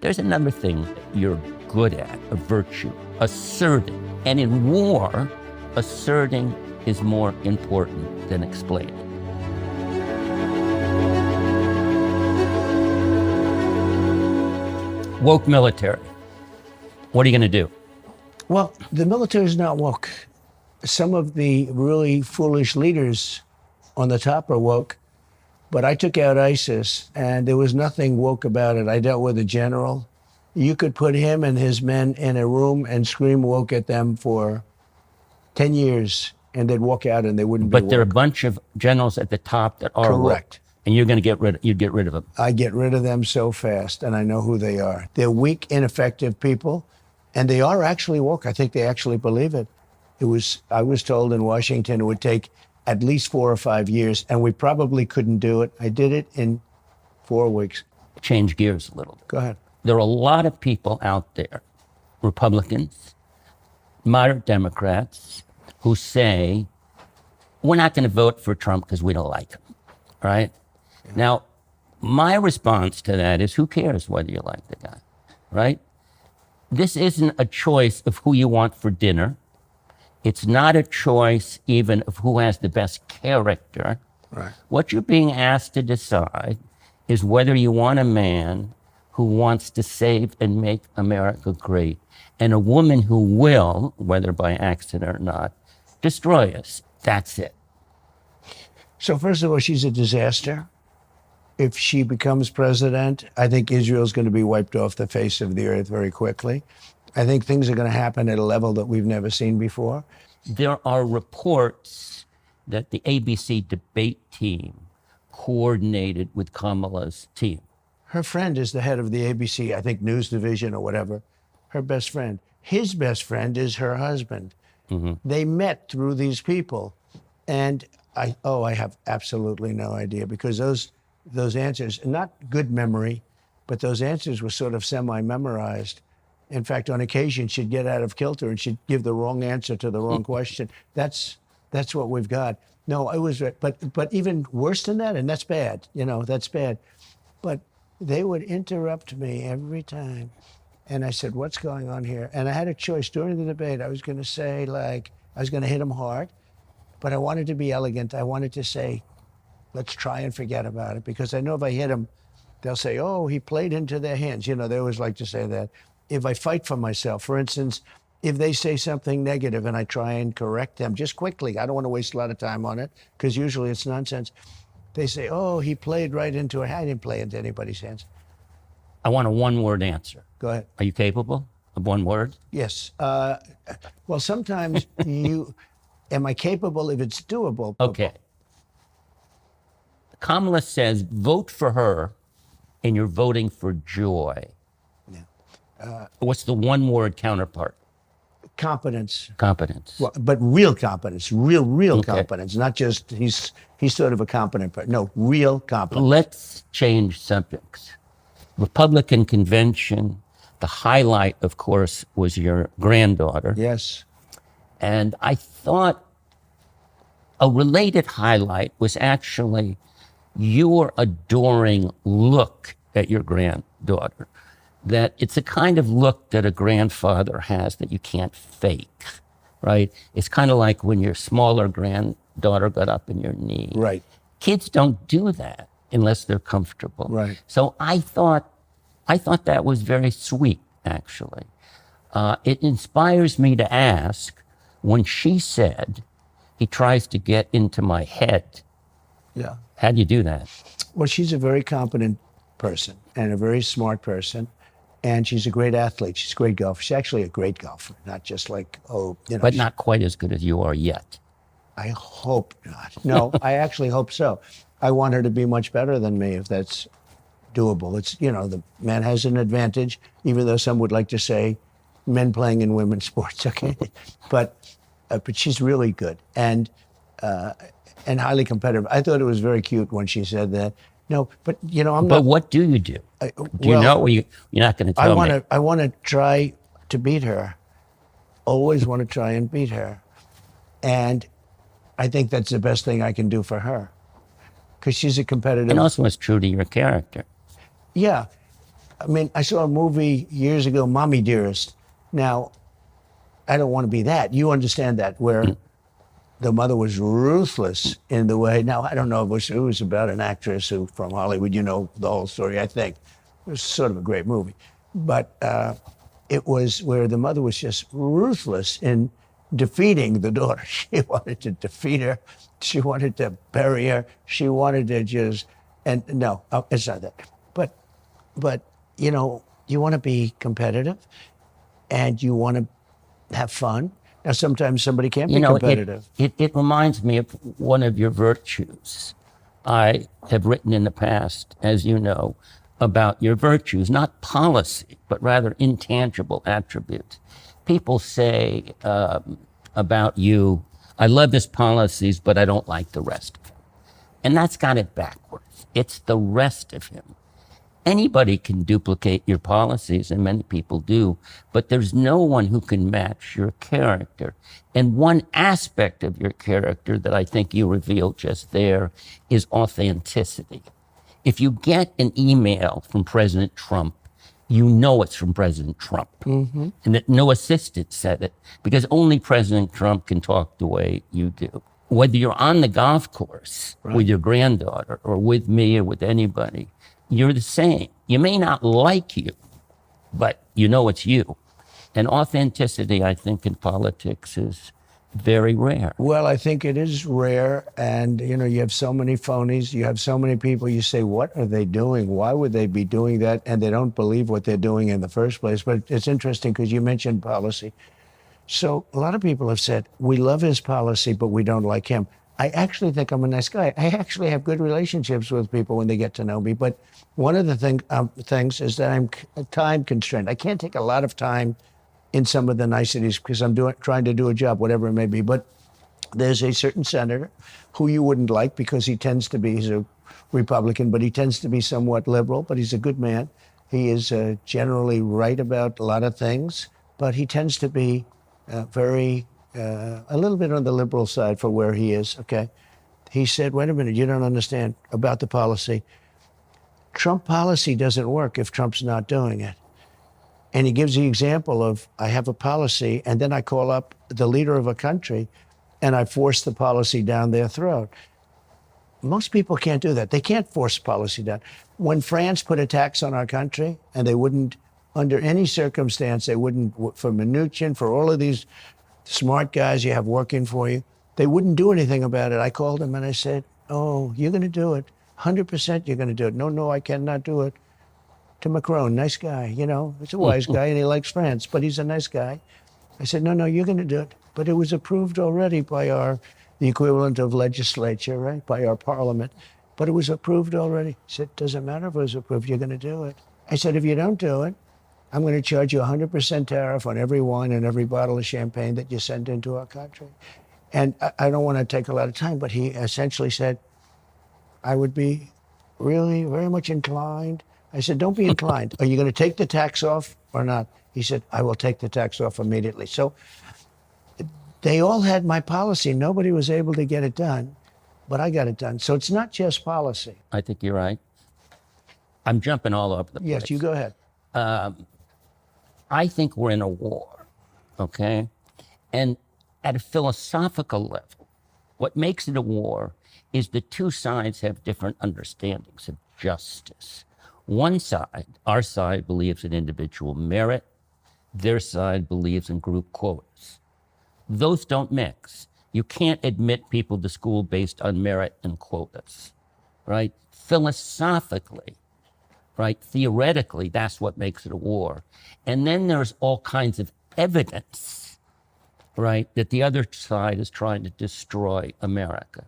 There's another thing that you're good at, a virtue, asserting. And in war, asserting is more important than explaining. Woke military. What are you going to do? Well, the military is not woke. Some of the really foolish leaders on the top are woke, but I took out ISIS and there was nothing woke about it. I dealt with a general. You could put him and his men in a room and scream woke at them for 10 years and they'd walk out and they wouldn't be woke. But there are a bunch of generals at the top that are correct. Woke, and you'd get rid of them. I get rid of them so fast, and I know who they are. They're weak, ineffective people, and they are actually woke. I think they actually believe it. I was told in Washington it would take at least 4 or 5 years, and we probably couldn't do it. I did it in 4 weeks. Change gears a little. Go ahead. There are a lot of people out there, Republicans, moderate Democrats, who say, we're not going to vote for Trump because we don't like him, right? Yeah. Now, my response to that is, who cares whether you like the guy, right? This isn't a choice of who you want for dinner. It's not a choice even of who has the best character. Right. What you're being asked to decide is whether you want a man who wants to save and make America great, and a woman who will, whether by accident or not, destroy us. That's it. So first of all, she's a disaster. If she becomes president, I think Israel's going to be wiped off the face of the earth very quickly. I think things are going to happen at a level that we've never seen before. There are reports that the ABC debate team coordinated with Kamala's team. Her friend is the head of the ABC, I think, news division or whatever. Her best friend. His best friend is her husband. Mm-hmm. They met through these people. And I have absolutely no idea, because those answers, not good memory, but those answers were sort of semi-memorized. In fact, on occasion, she'd get out of kilter and she'd give the wrong answer to the wrong question. That's what we've got. No, it was, but even worse than that, and that's bad, that's bad. But they would interrupt me every time. And I said, what's going on here? And I had a choice during the debate. I was going to say, I was going to hit him hard, but I wanted to be elegant. I wanted to say, let's try and forget about it, because I know if I hit him, they'll say, oh, he played into their hands. They always like to say that. If I fight for myself, for instance, if they say something negative and I try and correct them just quickly, I don't want to waste a lot of time on it, because usually it's nonsense. They say, oh, he played right into it. I didn't play into anybody's hands. I want a one-word answer. Go ahead. Are you capable of one word? Yes. Well, sometimes am I capable if it's doable? Okay. Kamala says, vote for her, and you're voting for joy. Yeah. What's the one-word counterpart? Competence. Competence. Well, but real competence, real competence, not just he's sort of a competent person. No, real competence. Let's change subjects. Republican convention, the highlight, of course, was your granddaughter. Yes. And I thought a related highlight was actually your adoring look at your granddaughter. That it's a kind of look that a grandfather has that you can't fake, right? It's kind of like when your smaller granddaughter got up in your knee. Right. Kids don't do that unless they're comfortable. Right. So I thought that was very sweet, actually. It inspires me to ask, when she said, he tries to get into my head. Yeah. How do you do that? Well, she's a very competent person and a very smart person. And she's a great athlete. She's a great golfer. She's actually a great golfer, not just like, But not quite as good as you are yet. I hope not. No, I actually hope so. I want her to be much better than me, if that's doable. It's, the man has an advantage, even though some would like to say men playing in women's sports, okay? But she's really good and highly competitive. I thought it was very cute when she said that. No, but I'm not. But what do you do? Do you know? Or you're not going to tell me. I want to try to beat her. Always want to try and beat her, and I think that's the best thing I can do for her, because she's a competitive. And also, it's true to your character. Yeah, I mean, I saw a movie years ago, Mommy Dearest. Now, I don't want to be that. You understand that, where the mother was ruthless in the way. Now, I don't know if it was about an actress who from Hollywood. You know the whole story, I think. It was sort of a great movie. But it was where the mother was just ruthless in defeating the daughter. She wanted to defeat her. She wanted to bury her. She wanted to just, and no, it's not that. But you know, you want to be competitive and you want to have fun. Now, sometimes somebody can't be competitive. It reminds me of one of your virtues. I have written in the past, as you know, about your virtues, not policy, but rather intangible attributes. People say about you, I love his policies, but I don't like the rest of him. And that's got it backwards. It's the rest of him. Anybody can duplicate your policies, and many people do, but there's no one who can match your character. And one aspect of your character that I think you revealed just there is authenticity. If you get an email from President Trump, you know it's from President Trump, and that no assistant said it, because only President Trump can talk the way you do. Whether you're on the golf course with your granddaughter or with me or with anybody, you're the same. You may not like you, but you know it's you. And authenticity, I think, in politics is very rare. Well, I think it is rare. And, you know, you have so many phonies. You have so many people. You say, what are they doing? Why would they be doing that? And they don't believe what they're doing in the first place. But it's interesting because you mentioned policy. So a lot of people have said, we love his policy, but we don't like him. I actually think I'm a nice guy. I actually have good relationships with people when they get to know me. But one of the things is that I'm time constrained. I can't take a lot of time in some of the niceties because I'm trying to do a job, whatever it may be. But there's a certain senator who you wouldn't like because he's a Republican, but he tends to be somewhat liberal, but he's a good man. He is generally right about a lot of things, but he tends to be a little bit on the liberal side for where he is, okay? He said, wait a minute, you don't understand about the policy. Trump policy doesn't work if Trump's not doing it. And he gives the example of, I have a policy, and then I call up the leader of a country, and I force the policy down their throat. Most people can't do that. They can't force policy down. When France put a tax on our country, and they wouldn't, under any circumstance, they wouldn't, for Mnuchin, for all of these smart guys you have working for you, they wouldn't do anything about it. I called them and I said, oh, you're going to do it. 100% you're going to do it. No, I cannot do it. To Macron, nice guy, you know, he's a wise guy and he likes France, but he's a nice guy. I said, no, you're going to do it. But it was approved already by the equivalent of legislature, right? By our parliament. But it was approved already. He said, doesn't matter if it was approved, you're going to do it. I said, if you don't do it, I'm going to charge you 100% tariff on every wine and every bottle of champagne that you send into our country. And I don't want to take a lot of time, but he essentially said, I would be really very much inclined. I said, don't be inclined. Are you going to take the tax off or not? He said, I will take the tax off immediately. So they all had my policy. Nobody was able to get it done, but I got it done. So it's not just policy. I think you're right. I'm jumping all over the place. Yes, you go ahead. I think we're in a war, okay? And at a philosophical level, what makes it a war is the two sides have different understandings of justice. One side, our side, believes in individual merit. Their side believes in group quotas. Those don't mix. You can't admit people to school based on merit and quotas, right? Philosophically, right? Theoretically, that's what makes it a war. And then there's all kinds of evidence, right, that the other side is trying to destroy America.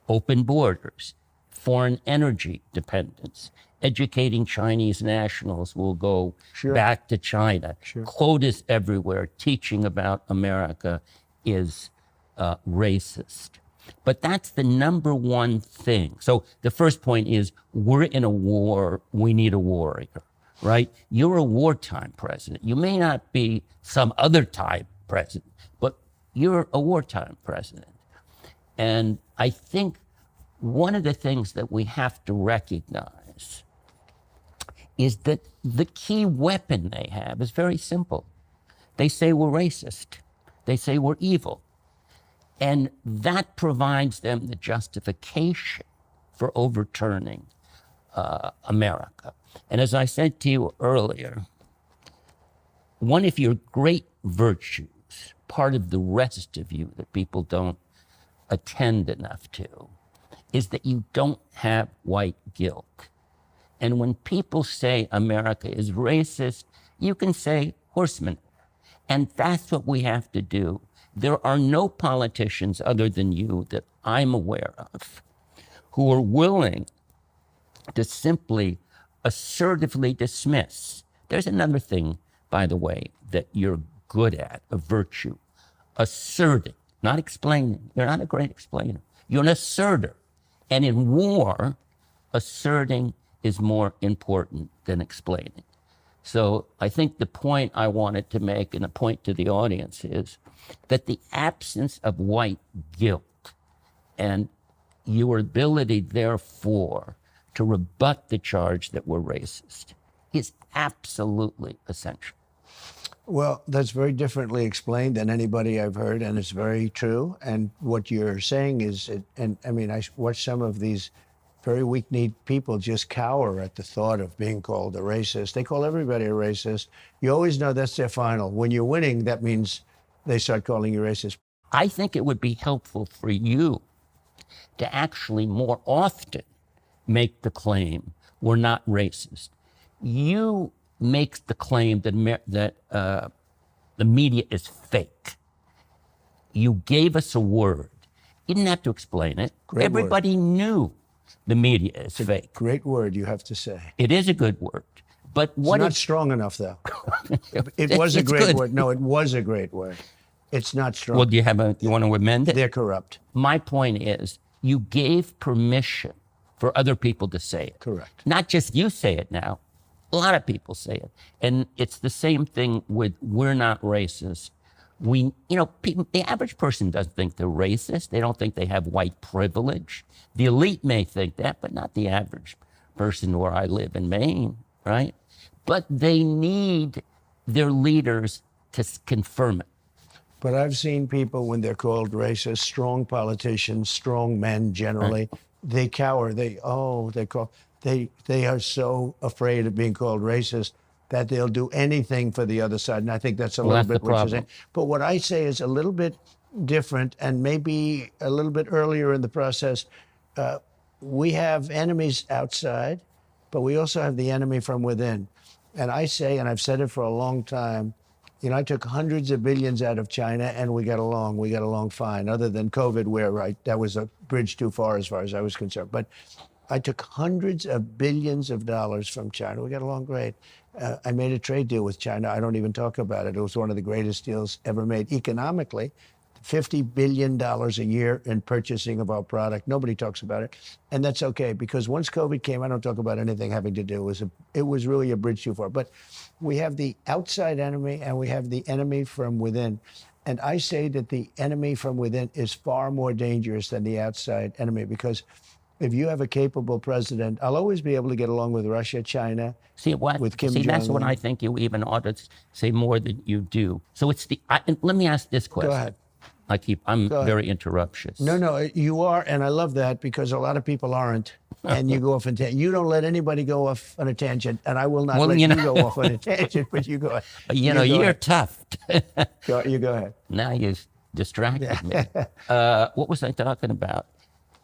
Open borders, foreign energy dependence, educating Chinese nationals will go back to China. Quotas everywhere, teaching about America is racist. But that's the number one thing. So the first point is, we're in a war, we need a warrior, right? You're a wartime president. You may not be some other time president, but you're a wartime president. And I think one of the things that we have to recognize is that the key weapon they have is very simple. They say we're racist. They say we're evil. And that provides them the justification for overturning America. And as I said to you earlier, one of your great virtues, part of the rest of you that people don't attend enough to, is that you don't have white guilt. And when people say America is racist, you can say horsemen. And that's what we have to do. There are no politicians other than you that I'm aware of who are willing to simply assertively dismiss. There's another thing, by the way, that you're good at, a virtue. Asserting, not explaining. You're not a great explainer. You're an asserter. And in war, asserting is more important than explaining. So I think the point I wanted to make, and a point to the audience, is that the absence of white guilt and your ability, therefore, to rebut the charge that we're racist is absolutely essential. Well, that's very differently explained than anybody I've heard, and it's very true. And what you're saying is, and I mean, I watch some of these very weak-kneed people just cower at the thought of being called a racist. They call everybody a racist. You always know that's their final. When you're winning, that means they start calling you racist. I think it would be helpful for you to actually more often make the claim we're not racist. You make the claim that the media is fake. You gave us a word. You didn't have to explain it. Great Everybody knew the media is fake. Great word, you have to say. It is a good word. But what it's not strong enough, though. It was a great word. No, it was a great word. It's not strong. Well, you want to amend it? They're corrupt. My point is, you gave permission for other people to say it. Correct. Not just you say it now. A lot of people say it. And it's the same thing with we're not racist. The average person doesn't think they're racist. They don't think they have white privilege. The elite may think that, but not the average person where I live in Maine, right? But they need their leaders to confirm it. But I've seen people, when they're called racist, strong politicians, strong men generally, they cower. They are so afraid of being called racist that they'll do anything for the other side. And I think that's a little bit what you're saying. But what I say is a little bit different, and maybe a little bit earlier in the process. We have enemies outside, but we also have the enemy from within. And I say, and I've said it for a long time, I took hundreds of billions out of China, and we got along. We got along fine, other than COVID, where that was a bridge too far as I was concerned. But I took hundreds of billions of dollars from China. We got along great. I made a trade deal with China. I don't even talk about it. It was one of the greatest deals ever made economically. $50 billion a year in purchasing of our product. Nobody talks about it. And that's okay, because once COVID came, I don't talk about anything having to do. It was really a bridge too far. But we have the outside enemy and we have the enemy from within. And I say that the enemy from within is far more dangerous than the outside enemy, because if you have a capable president, I'll always be able to get along with Russia, China, with Kim Jong-un. That's what I think you even ought to say more than you do. So let me ask this question. Go ahead. I'm very interruptious. No, you are, and I love that, because a lot of people aren't, and you go off on you don't let anybody go off on a tangent, and I will not let you go off on a tangent, but you go ahead. You're tough. You go ahead. Now you distracted me. What was I talking about?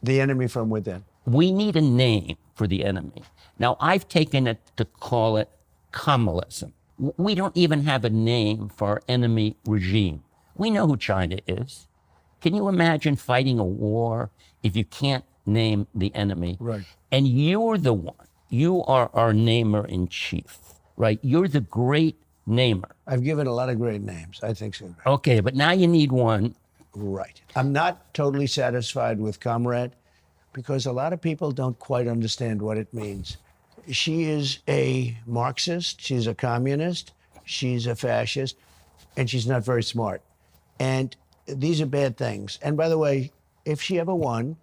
The enemy from within. We need a name for the enemy. Now, I've taken it to call it Kamalism. We don't even have a name for our enemy regime. We know who China is. Can you imagine fighting a war if you can't name the enemy? Right. And you're the one. You are our namer-in-chief, right? You're the great namer. I've given a lot of great names. I think so. Okay, but now you need one. Right. I'm not totally satisfied with comrade, because a lot of people don't quite understand what it means. She is a Marxist. She's a communist. She's a fascist. And she's not very smart. And these are bad things. And by the way, if she ever won,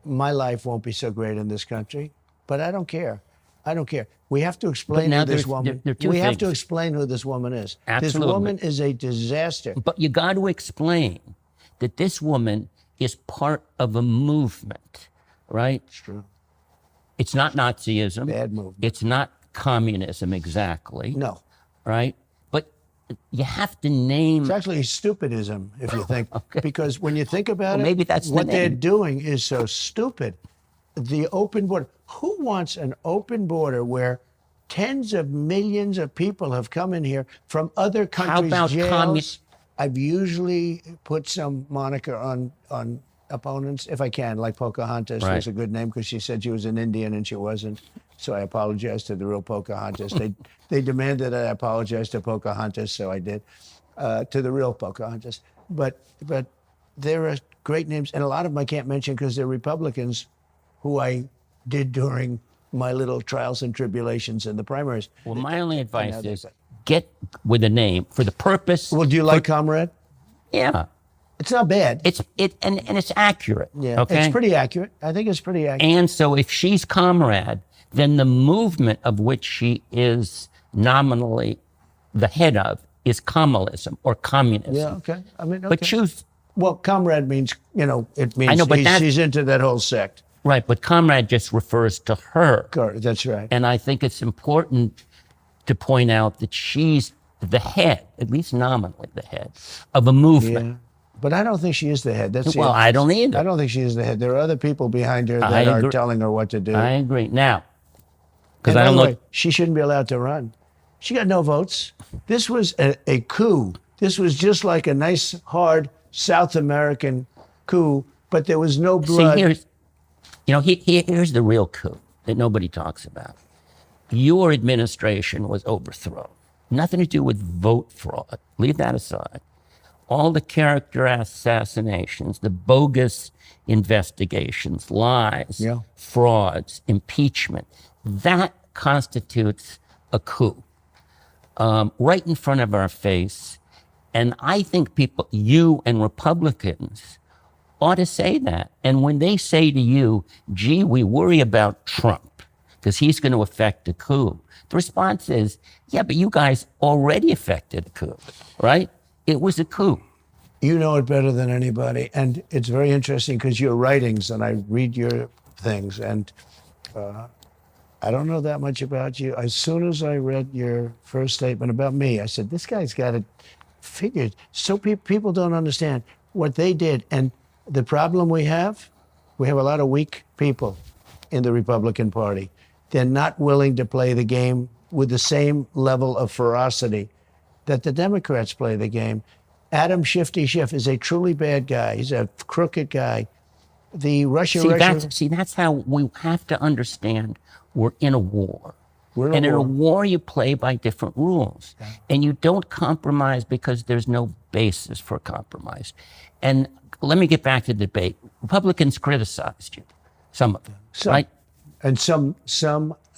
my life won't be so great in this country. But I don't care. I don't care. We have to explain now who this there's- woman. there are two We have to things. explain who this woman is. Absolutely. This woman is a disaster. But you got to explain that this woman is part of a movement, right? It's true. It's not Nazism. Bad movement. It's not communism exactly, No. right? But you have to name. It's actually stupidism, if you think. Okay. Because when you think about Well, it, maybe that's the what they're name. doing is so stupid. The open border. Who wants an open border where tens of millions of people have come in here from other countries' about jails? I've usually put some moniker on opponents, if I can, like Pocahontas Right. was a good name because she said she was an Indian and she wasn't. So I apologized to the real Pocahontas. They demanded that I apologize to Pocahontas, so I did, to the real Pocahontas. But there are great names, and a lot of them I can't mention because they're Republicans who I did during my little trials and tribulations in the primaries. Well, my only advice now is get with a name for the purpose. Well, do you like Comrade? Yeah, It's not bad. and it's accurate. Yeah, okay, it's pretty accurate. I think it's pretty accurate. And so if she's comrade, then the movement of which she is nominally the head of is Kamalism or communism. Yeah, okay. I mean, okay. But choose, Well, comrade means, it means I know, but she's into that whole sect. right, but comrade just refers to her. That's right. And I think it's important to point out that she's the head, at least nominally the head, of a movement. Yeah. But I don't think she is the head. That's the Well, I don't either. I don't think she is the head. There are other people behind her I that are agree. telling her what to do. I agree. Now, because And I by don't the know. way, she shouldn't be allowed to run. She got no votes. This was a coup. This was just like a nice, hard South American coup, but there was no blood. See, here's the real coup that nobody talks about. Your administration was overthrown. Nothing to do with vote fraud. Leave that aside. All the character assassinations, the bogus investigations, lies, Yeah. frauds, impeachment, that constitutes a coup right in front of our face. And I think people, you and Republicans, ought to say that. And when they say to you, gee, we worry about Trump because he's going to affect a coup, the response is, yeah, but you guys already affected a coup, right? It was a coup. You know it better than anybody. And it's very interesting because your writings, and I read your things, and I don't know that much about you. As soon as I read your first statement about me, I said, this guy's got it figured. So people don't understand what they did. And the problem we have a lot of weak people in the Republican Party. They're not willing to play the game with the same level of ferocity that the Democrats play the game. Adam Shifty Schiff is a truly bad guy. He's a crooked guy. The Russia. That's how we have to understand we're in a war. In a war, you play by different rules. Yeah. And you don't compromise because there's no basis for compromise. And let me get back to the debate. Republicans criticized you, some of them, right? And some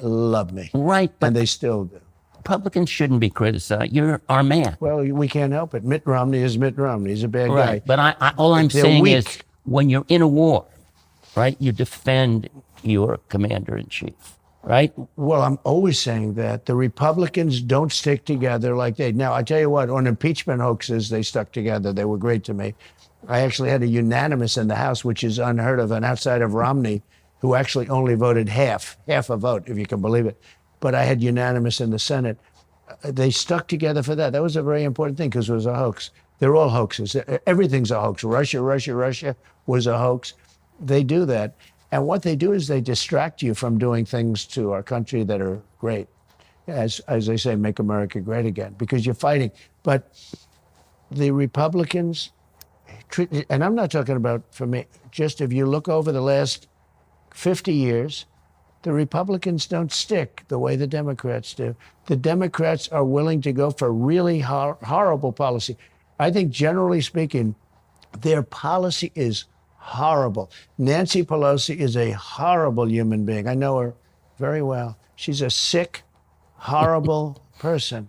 love me. Right. And they still do. Republicans shouldn't be criticized. You're our man. Well, we can't help it. Mitt Romney is Mitt Romney. He's a bad guy. But all I'm saying is when you're in a war, right, you defend your commander-in-chief, right? Well, I'm always saying that. The Republicans don't stick together like they. Now, I tell you what, on impeachment hoaxes, they stuck together. They were great to me. I actually had a unanimous in the House, which is unheard of, and outside of Romney, who actually only voted half a vote, if you can believe it. But I had unanimous in the Senate. They stuck together for that. That was a very important thing because it was a hoax. They're all hoaxes. Everything's a hoax. Russia was a hoax. They do that. And what they do is they distract you from doing things to our country that are great. As they say, make America great again, because you're fighting. But the Republicans, and I'm not talking about for me, just if you look over the last 50 years, the Republicans don't stick the way the Democrats do. The Democrats are willing to go for really horrible policy. I think, generally speaking, their policy is horrible. Nancy Pelosi is a horrible human being. I know her very well. She's a sick, horrible person.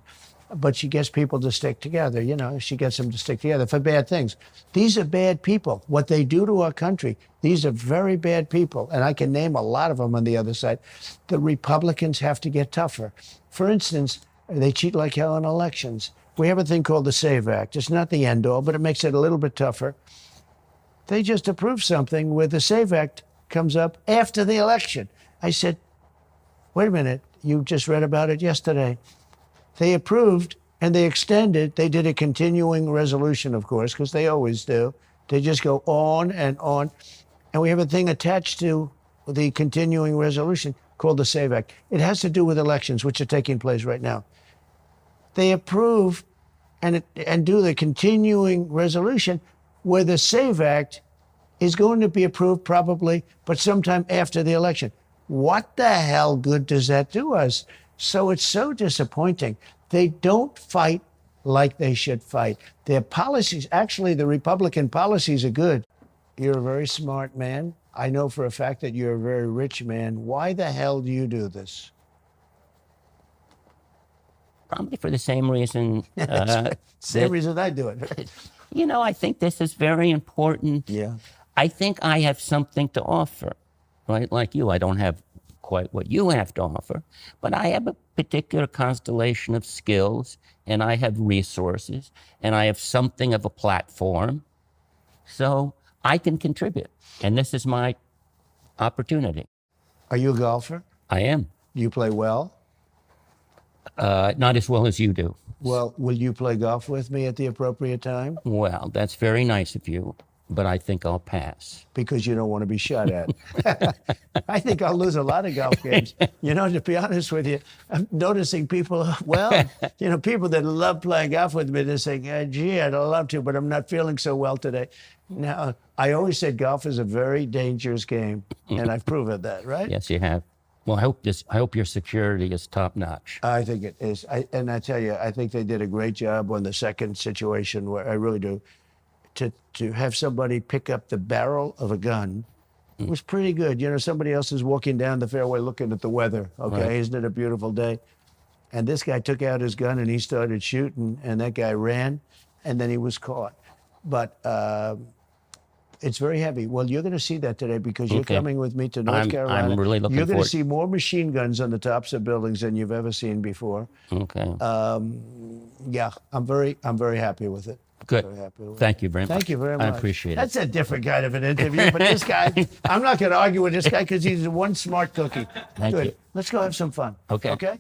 but she gets people to stick together. You know, she gets them to stick together for bad things. These are bad people. What they do to our country, these are very bad people. And I can name a lot of them on the other side. The Republicans have to get tougher. For instance, they cheat like hell in elections. We have a thing called the SAVE Act. It's not the end all, but it makes it a little bit tougher. They just approved something where the SAVE Act comes up after the election. I said, wait a minute, you just read about it yesterday. They approved and they extended. They did a continuing resolution, of course, because they always do. They just go on and on. And we have a thing attached to the continuing resolution called the SAVE Act. It has to do with elections, which are taking place right now. They approve and do the continuing resolution where the SAVE Act is going to be approved probably, but sometime after the election. What the hell good does that do us? So it's so disappointing. They don't fight like they should fight. Their policies, actually, the Republican policies are good. You're a very smart man. I know for a fact that you're a very rich man. Why the hell do you do this? Probably for the same reason. Same reason I do it. You know, I think this is very important. Yeah. I think I have something to offer, right? Like you, I don't have quite what you have to offer, but I have a particular constellation of skills, and I have resources, and I have something of a platform, so I can contribute, and this is my opportunity. Are you a golfer? I am. Do you play well? Not as well as you do. Well, will you play golf with me at the appropriate time? Well, that's very nice of you, but I think I'll pass. Because you don't want to be shot at. I think I'll lose a lot of golf games. You know, to be honest with you, I'm noticing people, well, you know, people that love playing golf with me, they're saying, gee, I'd love to, but I'm not feeling so well today. Now, I always said golf is a very dangerous game, and I've proven that, right? Yes, you have. Well, I hope your security is top notch. I think it is. And I tell you, I think they did a great job on the second situation, where I really do. To have somebody pick up the barrel of a gun was pretty good. You know, somebody else is walking down the fairway looking at the weather. Okay, right. Isn't it a beautiful day? And this guy took out his gun and he started shooting, and that guy ran, and then he was caught. But it's very heavy. Well, you're going to see that today because you're coming with me to North Carolina. I'm really looking You're going forward. to see more machine guns on the tops of buildings than you've ever seen before. Okay. Yeah, I'm very happy with it. Good. Very happy with Thank you very much. Thank you very much. I appreciate it. That's a different kind of an interview, but this guy, I'm not going to argue with this guy because he's one smart cookie. Thank Good. you. Let's go have some fun. Okay. Okay?